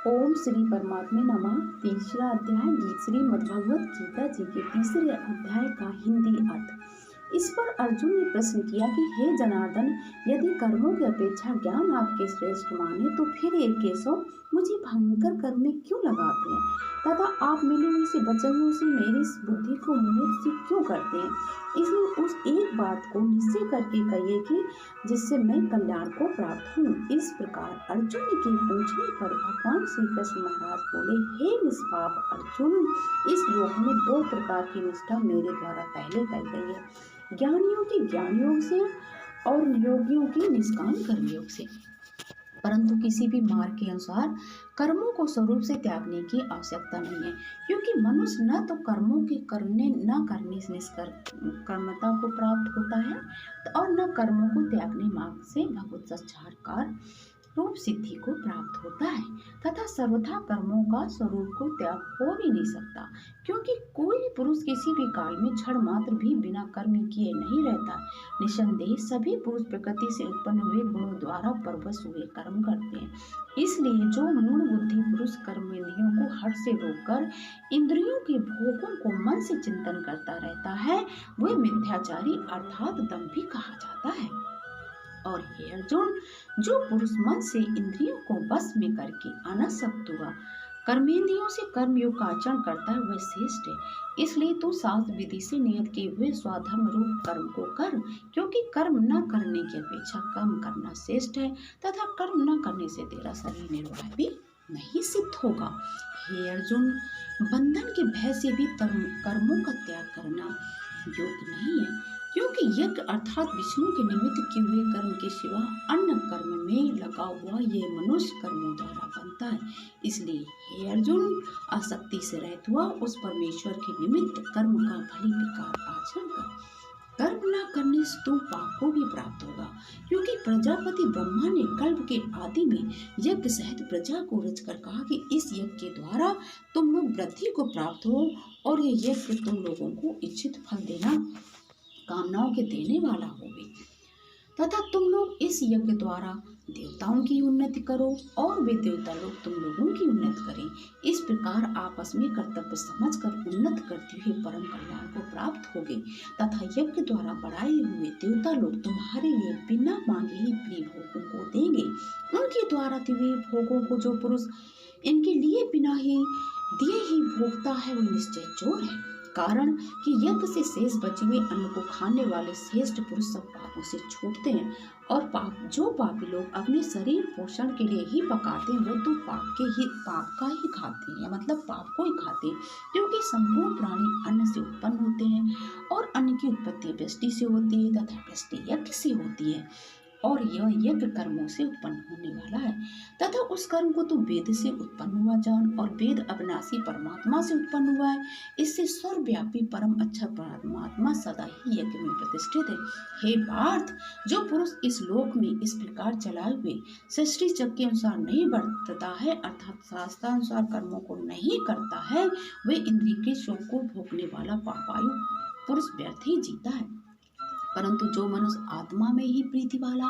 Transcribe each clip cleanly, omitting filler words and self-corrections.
ओम श्री परमात्मे नमः। तीसरा अध्याय गीत श्रीमद् भगवत गीता जी के तीसरे अध्याय का हिंदी अर्थ। इस पर अर्जुन ने प्रश्न किया कि हे जनार्दन, यदि कर्मों की अपेक्षा ज्ञान आपके श्रेष्ठ माने तो फिर ये केशव मुझे भयंकर कर्म में क्यों लगाते हैं तथा आप मिले हुए से बचे हुए से मेरी इस बुद्धि को मोहित से क्यों करते हैं। इसलिए उस एक बात को निश्चय करके कहिए कि जिससे मैं कल्याण को प्राप्त हूँ। इस प्रकार अर्जुन के पूछने पर भगवान श्री कृष्ण महाराज बोले, हे निष्पाप अर्जुन, इस योग में दो प्रकार की निष्ठा मेरे द्वारा पहले कही गई है, ज्ञानियों की ज्ञान योग से और योगियों की निष्काम कर्म योग से। परंतु किसी भी मार्ग के अनुसार कर्मों को स्वरूप से त्यागने की आवश्यकता नहीं है, क्योंकि मनुष्य न तो कर्मों के करने न करने से निष्कर्मता को प्राप्त होता है और न कर्मों को त्यागने मार्ग से भगवत साक्षात्कार रूप सिद्धि को प्राप्त होता है तथा सर्वथा कर्मों का स्वरूप को त्याग हो भी नहीं सकता, क्योंकि कोई पुरुष किसी भी काल में क्षण मात्र भी बिना कर्म किए नहीं रहता। निसंदेह सभी पुरुष प्रकृति से उत्पन्न हुए गुणों द्वारा परवश हुए कर्म करते हैं। इसलिए जो मूढ़ बुद्धि पुरुष कर्मेंद्रियों को हठ से रोककर इंद्रियों के भोगों को मन से चिंतन करता रहता है, वह मिथ्याचारी अर्थात दंभी कहा जाता है। और हे अर्जुन, जो पुरुष मन से इंद्रियों को बस में करके अनासक्त हुआ कर्मेंद्रियों से कर्मयोग का आचरण करता है, वह श्रेष्ठ है। इसलिए तू शास्त्र विधि से नियत किए हुए स्वधर्म रूप कर्म को कर, क्योंकि कर्म न करने की अपेक्षा कर्म करना श्रेष्ठ है तथा कर्म न करने से तेरा शरीर निर्वाह भी नहीं सिद्ध होगा। हे अर्जुन, बंधन के भय से भी कर्मों का त्याग करना योग्य नहीं है, क्योंकि यज्ञ अर्थात विष्णु के निमित्त किए हुए कर्म के सिवा अन्य कर्म में लगा हुआ ये मनुष्य कर्मों द्वारा बनता है। इसलिए हे अर्जुन, आसक्ति से रहित हुआ उस परमेश्वर के निमित्त कर्म का भली प्रकार आचरण कर। कर्म न करने से तो पाप को भी प्राप्त होगा, क्योंकि प्रजापति ब्रह्मा ने कल्प के आदि में यज्ञ सहित प्रजा को रचकर कहा कि इस यज्ञ के द्वारा तुम लोग वृद्धि को प्राप्त हो और ये यज्ञ तुम लोगों को इच्छित फल देना कामनाओं के देने वाला होवे तथा तुम लोग इस यज्ञ द्वारा देवताओं की उन्नति करो और वे देवता लोग तुम लोगों की उन्नति करें। इस प्रकार आपस में कर्तव्य समझकर उन्नत करते हुए परम कल्याण को प्राप्त होगे तथा यज्ञ द्वारा बढ़ाए हुए देवता लोग तुम्हारे लिए बिना मांगे ही प्रिय भोगों को देंगे। उनके द्वारा दिए भोगों को जो पुरुष इनके लिए बिना ही दिए ही भोगता है, वो निश्चय चोर है। कारण कि यज्ञ से शेष बचे हुए अन्न को खाने वाले श्रेष्ठ पुरुष सब पापों से छूटते हैं और जो पापी लोग अपने शरीर पोषण के लिए ही पकाते हैं, वो तो पाप का ही खाते हैं, मतलब पाप को ही खाते हैं, क्योंकि संपूर्ण प्राणी अन्न से उत्पन्न होते हैं और अन्न की उत्पत्ति वृष्टि से होती है तथा वृष्टि यज्ञ से होती है और यह यज्ञ कर्मों से उत्पन्न होने वाला है तथा उस कर्म को तो वेद से उत्पन्न हुआ जान और वेद अविनाशी परमात्मा से उत्पन्न हुआ है। इससे सर्वव्यापी परम अच्छा परमात्मा सदा ही यज्ञ में प्रतिष्ठित है। हे पार्थ, जो पुरुष इस लोक में इस प्रकार चलाए हुए सृष्टि चक्र के अनुसार नहीं बरतता है, अर्थात शास्त्रानुसार कर्मों को नहीं करता है, वे इंद्रिय के सुख को भोगने वाला पापायु पुरुष व्यर्थ ही जीता है। परंतु जो मनुष्य आत्मा में ही प्रीति वाला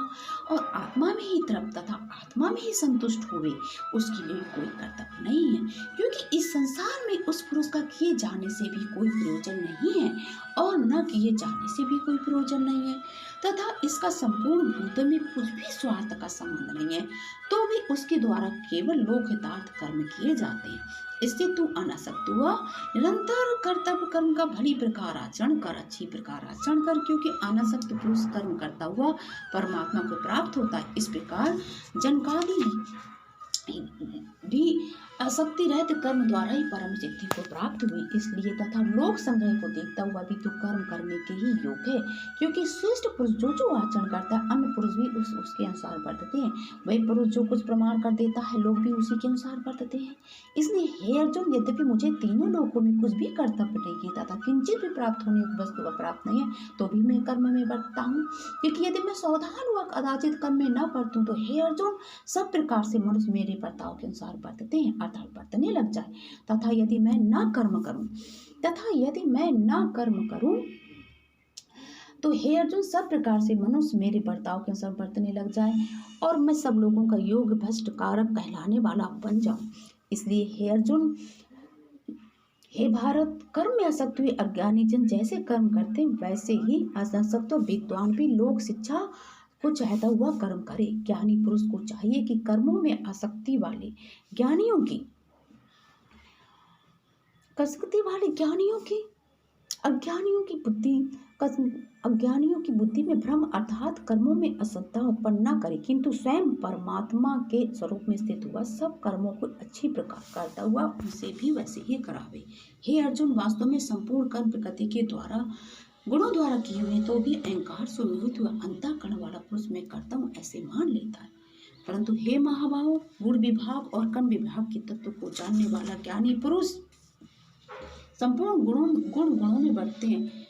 और आत्मा में ही तृप्त तथा आत्मा में ही संतुष्ट हुए, उसके लिए कोई कर्तव्य नहीं है, क्योंकि इस संसार में उस पुरुष का किए जाने से भी कोई प्रयोजन नहीं है और न किए जाने से भी कोई प्रयोजन नहीं है तथा इसका संपूर्ण भूत में कुछ भी स्वार्थ का संबंध नहीं है, तो भी उसके द्वारा केवल लोक हितार्थ कर्म किए जाते हैं। इससे तू अनासक्त हुआ निरंतर कर्तव्य कर्म का भली प्रकार आचरण कर, अच्छी प्रकार आचरण कर, क्योंकि अनासक्त पुरुष कर्म करता हुआ परमात्मा को प्राप्त होता है। इस प्रकार जनकादि भी आसक्ति रहित कर्म द्वारा ही परम सिद्धि को प्राप्त हुई। इसलिए तथा लोक संग्रह को देखता हुआ भी तो कर्म करने के ही योग है, क्योंकि श्रेष्ठ पुरुष जो आचरण करता है, अन्य पुरुष भी उसके अनुसार बरतते हैं। वही पुरुष जो कुछ प्रमाण कर देता है, लोग भी उसी के अनुसार बरतते हैं। इसलिए हे अर्जुन, यद्यपि मुझे तीनों लोकों में कुछ भी कर्तव्य नहीं है तथा किंचित भी प्राप्त होने की वस्तु का प्राप्त नहीं है, तो भी मैं कर्म में बरतता हूँ, क्योंकि यदि मैं सावधान हुआ कदाचित कर्म में न बरतूं तो हे अर्जुन, सब प्रकार से मनुष्य मेरे बर्ताव के अनुसार बरतते हैं अर्थात बरतने लग जाए। तथा यदि मैं न कर्म करूं तो हे अर्जुन, सब प्रकार से मनुष्य मेरे बर्ताव के अनुसार बरतने लग जाए और मैं सब लोगों का योग भ्रष्ट कारक कहलाने वाला बन जाऊं। इसलिए हे अर्जुन, हे भारत, कर्म में आसक्त हुए अज्ञानी जन जैसे कर्म करते हैं वैसे ही असक्त और विद्वान भी लोक शिक्षा को चाहता हुआ कर्म करे। ज्ञानी पुरुष को चाहिए कि कर्मों में आसक्ति वाले ज्ञानियों की अज्ञानियों की बुद्धि में भ्रम अर्थात कर्मों में अश्रद्धा उत्पन्न न करे, किंतु स्वयं परमात्मा के स्वरूप में स्थित हुआ सब कर्मों को अच्छी प्रकार करता हुआ उनसे भी वैसे ही करावे। हे अर्जुन, वास्तव में संपूर्ण कर्म प्रकृति के द्वारा गुणों द्वारा किए हुए तो भी अहंकार से विभूत हुआ अंतःकरण वाला पुरुष मैं करता हूँ ऐसे मान लेता है। परंतु हे महाबाहो, गुण विभाग और कर्म विभाग के तत्व को जानने वाला ज्ञानी पुरुष संपूर्ण गुणों में बढ़ते हैं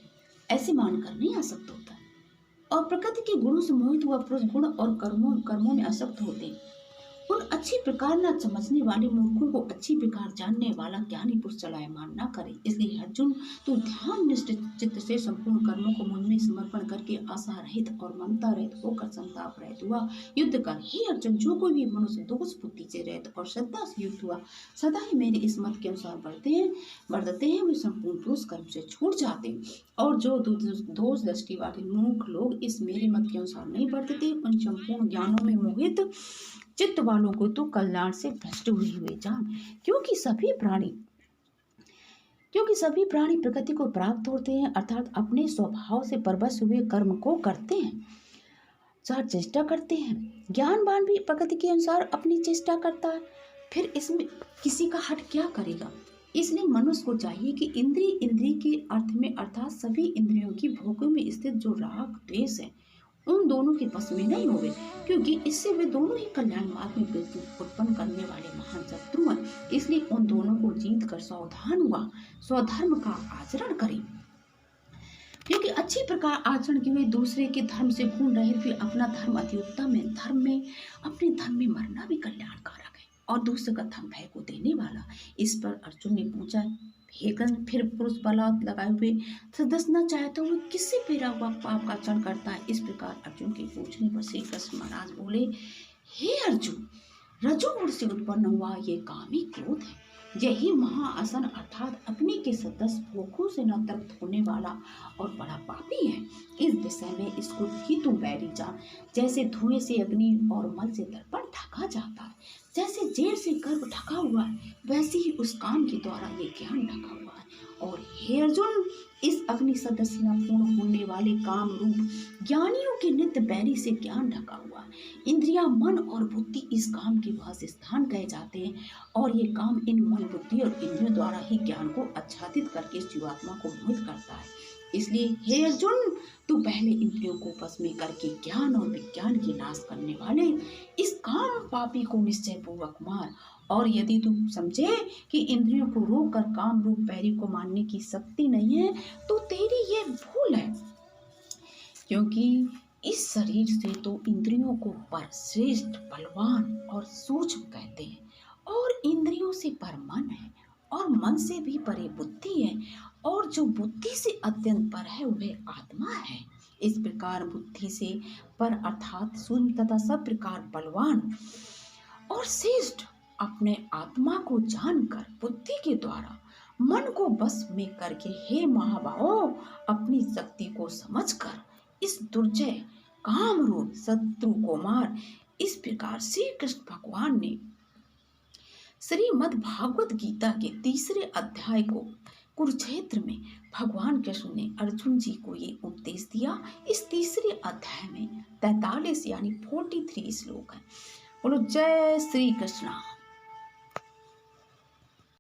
ऐसे मानकर नहीं आसक्त होता है। और प्रकृति के गुणों से मोहित हुआ पुरुष गुण और कर्मों में आसक्त होते हैं। उन अच्छी प्रकार न समझने वाले मूर्खों को अच्छी प्रकार जानने वाला ज्ञानी पुरुष चलायमान न करे। इसलिए अर्जुन, तू ध्यान निष्ठ चित्त से संपूर्ण कर्मों को मुझ में समर्पण करके आशा रहित और ममता रहित होकर संताप रहित हुआ युद्ध कर। हे अर्जुन, जो कोई भी मनुष्य दोष बुद्धि से रहित और श्रद्धा से युक्त हुआ सदा ही मेरे इस मत के अनुसार बढ़ते हैं वे संपूर्ण पुरुष कर्म से छूट जाते हैं। और जो दोष दृष्टि वाले मूर्ख लोग इस मेरे मत के अनुसार नहीं बढ़ते उन संपूर्ण ज्ञानों में मोहित चित्त वालों को तो कल्याण से भ्रष्ट हुए जान, क्योंकि सभी प्राणी प्रकृति को प्राप्त होते हैं, अर्थात अपने स्वभाव से परवश हुए कर्म को करते हैं, चार चेष्टा करते हैं। ज्ञानवान भी प्रकृति के अनुसार अपनी चेष्टा करता है, फिर इसमें किसी का हट क्या करेगा। इसलिए मनुष्य को चाहिए कि इंद्रिय के अर्थ में अर्थात सभी इंद्रियों की भोगों में स्थित जो राग द्वेष है उन दोनों के बस में नहीं होवे, क्योंकि इससे वे दोनों ही कल्याण मार्ग में वृद्धि उत्पन्न करने वाले महान शत्रु हैं। इसलिए उन दोनों को जीत कर सावधान हुआ स्वधर्म का आचरण करें, क्योंकि अच्छी प्रकार आचरण के हुए दूसरे के धर्म से गुण रहित भी अपना धर्म अति उत्तम है। अपने धर्म में मरना भी कल्याणकारक है और दूसरे का धर्म भय को देने वाला। इस पर अर्जुन ने पूछा, फिर पुरुष बलात् लगाए हुए सदस्यना चाहते हुए किससे प्रेरा हुआ पाप का आचरण करता है। इस प्रकार अर्जुन के पूछने पर श्री कृष्ण महाराज बोले, हे अर्जुन, रजोगुण से उत्पन्न हुआ ये कामी क्रोध है, यही महाअसन अर्थात अग्नि के सदस्य भोगों से न तृप्त होने वाला और बड़ा पापी है। इस विषय में इसको भी तुम बैरी जान। जैसे धुएं से अग्नि और मल से दर्पण ढका जाता है, जैसे जेर से गर्भ ढका हुआ है, वैसे ही उस काम के द्वारा ये ज्ञान ढका हुआ है। और हे अर्जुन, इस अग्नि सदस्य न पूर्ण होने वाले काम रूप ज्ञानियों के नित्य बैरी से ज्ञान ढका हुआ है। इंद्रिया, मन और बुद्धि इस काम के वास स्थान कहे जाते हैं और ये काम इन मन, बुद्धि और इंद्रियों द्वारा ही ज्ञान को आच्छादित करके जीवात्मा को मोहित करता है। इसलिए हे अर्जुन, तू पहले इंद्रियों को वश में करके ज्ञान और विज्ञान की नाश करने वाले इस काम पापी को निश्चय पूर्वक मार। और यदि तू समझे कि इंद्रियों को रोक कर काम रूप बैरी को मारने की शक्ति नहीं है तो तेरी ये भूल है, क्योंकि इस शरीर से तो इंद्रियों को पर श्रेष्ठ, बलवान और सूक्ष्म कहते हैं, और इंद्रियों से पर मन है और मन से भी परे बुद्धि है, और जो बुद्धि से अत्यंत पर है वह आत्मा है। इस प्रकार बुद्धि से पर अर्थात शून्य तथा सब प्रकार बलवान और श्रेष्ठ अपने आत्मा को जानकर बुद्धि के द्वारा मन को बस में करके हे महाबाहो, अपनी शक्ति को समझकर इस दुर्जय काम रूप शत्रु को मार। इस प्रकार श्री कृष्ण भगवान ने श्रीमद् भागवत गीता के 3 अध्याय को कुरुक्षेत्र में भगवान कृष्ण ने अर्जुन जी को ये उपदेश दिया। इस 3 अध्याय में 43 यानी 43 श्लोक है। बोलो जय श्री कृष्णा।